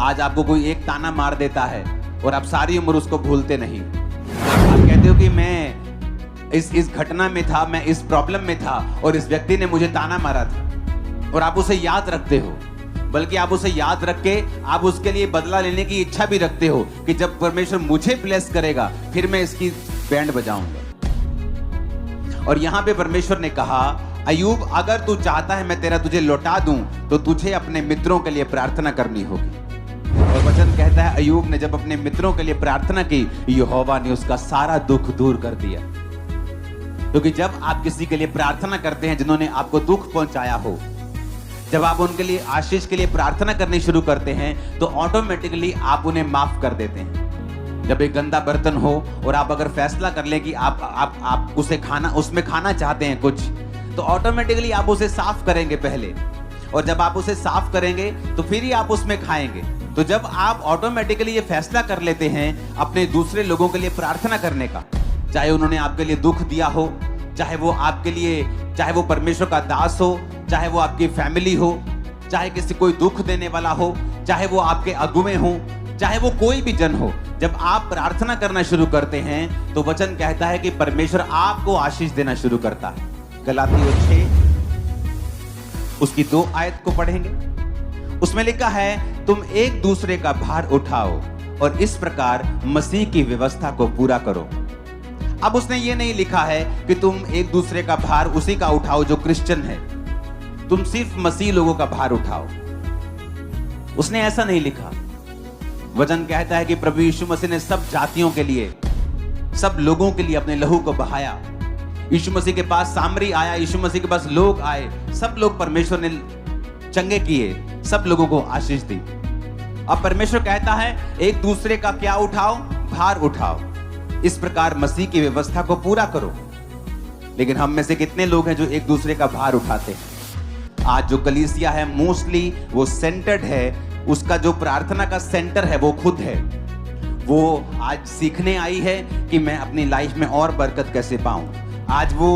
आज आपको कोई एक ताना मार देता है और आप सारी उम्र उसको भूलते नहीं। आप कहते हो कि मैं इस घटना में था, मैं इस प्रॉब्लम में था और इस व्यक्ति ने मुझे ताना मारा था, और आप उसे याद रखते हो। बल्कि आप उसे याद रख के आप उसके लिए बदला लेने की इच्छा भी रखते हो कि जब परमेश्वर मुझे ब्लेस करेगा फिर मैं इसकी बैंड बजाऊंगा। और यहां पे परमेश्वर ने कहा, अय्यूब अगर तू चाहता है मैं तुझे लौटा दूं तो तुझे अपने मित्रों के लिए प्रार्थना करनी होगी। और वचन कहता है अय्यूब ने जब अपने मित्रों के लिए प्रार्थना की, यहोवा ने उसका सारा दुख दूर कर दिया। क्योंकि जब आप किसी के लिए प्रार्थना करते हैं जिन्होंने आपको दुख पहुंचाया हो, जब आप उनके लिए आशीष के लिए प्रार्थना करनी शुरू करते हैं तो ऑटोमेटिकली आप उन्हें माफ कर देते हैं। जब एक गंदा बर्तन हो और आप अगर फैसला कर लें कि आप उसमें खाना चाहते हैं कुछ, तो ऑटोमेटिकली आप उसे साफ करेंगे पहले, और जब आप उसे साफ करेंगे तो फिर ही आप उसमें खाएंगे। तो जब आप ऑटोमेटिकली ये फैसला कर लेते हैं अपने दूसरे लोगों के लिए प्रार्थना करने का, चाहे उन्होंने आपके लिए दुख दिया हो, चाहे वो परमेश्वर का दास हो, चाहे वो आपकी फैमिली हो, चाहे किसी कोई दुख देने वाला हो, चाहे वो आपके अगुवे हो, चाहे वो कोई भी जन हो, जब आप प्रार्थना करना शुरू करते हैं तो वचन कहता है कि परमेश्वर आपको आशीष देना शुरू करता है। गलातियों 6 उसकी 2 आयत को पढ़ेंगे। उसमें लिखा है, तुम एक दूसरे का भार उठाओ और इस प्रकार मसीह की व्यवस्था को पूरा करो। अब उसने ये नहीं लिखा है कि तुम एक दूसरे का भार उसी का उठाओ जो क्रिश्चियन है, तुम सिर्फ मसीह लोगों का भार उठाओ। उसने ऐसा नहीं लिखा। वचन कहता है कि प्रभु यीशु मसीह ने सब जातियों के लिए, सब लोगों के लिए अपने लहू को बहाया। यीशु मसीह के पास सामरी आया, यीशु मसीह के पास लोग आए, सब लोग परमेश्वर ने चंगे किए, सब लोगों को आशीष दी। अब परमेश्वर कहता है एक दूसरे का क्या उठाओ? भार उठाओ, इस प्रकार मसीह की व्यवस्था को पूरा करो। लेकिन हम में से कितने लोग हैं जो एक दूसरे का भार उठाते हैं? आज जो कलीसिया है मोस्टली वो सेंटर्ड है, उसका जो प्रार्थना का सेंटर है वो खुद है। वो आज सीखने आई है कि मैं अपनी लाइफ में और बरकत कैसे पाऊं। आज वो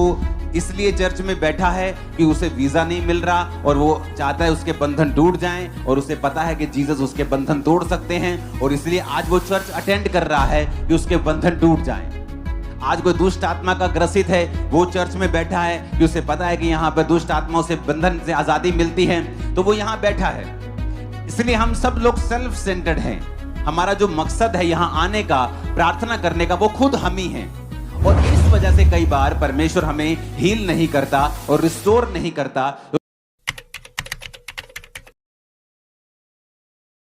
इसलिए चर्च में बैठा है कि उसे वीजा नहीं मिल रहा और वो चाहता है उसके बंधन टूट जाएं, और उसे पता है कि जीसस उसके बंधन तोड़ सकते हैं, और इसलिए आज वो चर्च अटेंड कर रहा है कि उसके बंधन टूट जाएं। आज कोई दुष्ट आत्मा का ग्रसित है, वो चर्च में बैठा है कि उसे पता है कि यहाँ पर दुष्ट आत्माओं से बंधन से आजादी मिलती है, तो वो यहाँ बैठा है। इसलिए हम सब लोग सेल्फ सेंटर्ड हैं। हमारा जो मकसद है यहाँ आने का, प्रार्थना करने का, वो खुद हम ही हैं। और इस वजह से कई बार परमेश्वर हमें हील नहीं करता और रिस्टोर नहीं करता,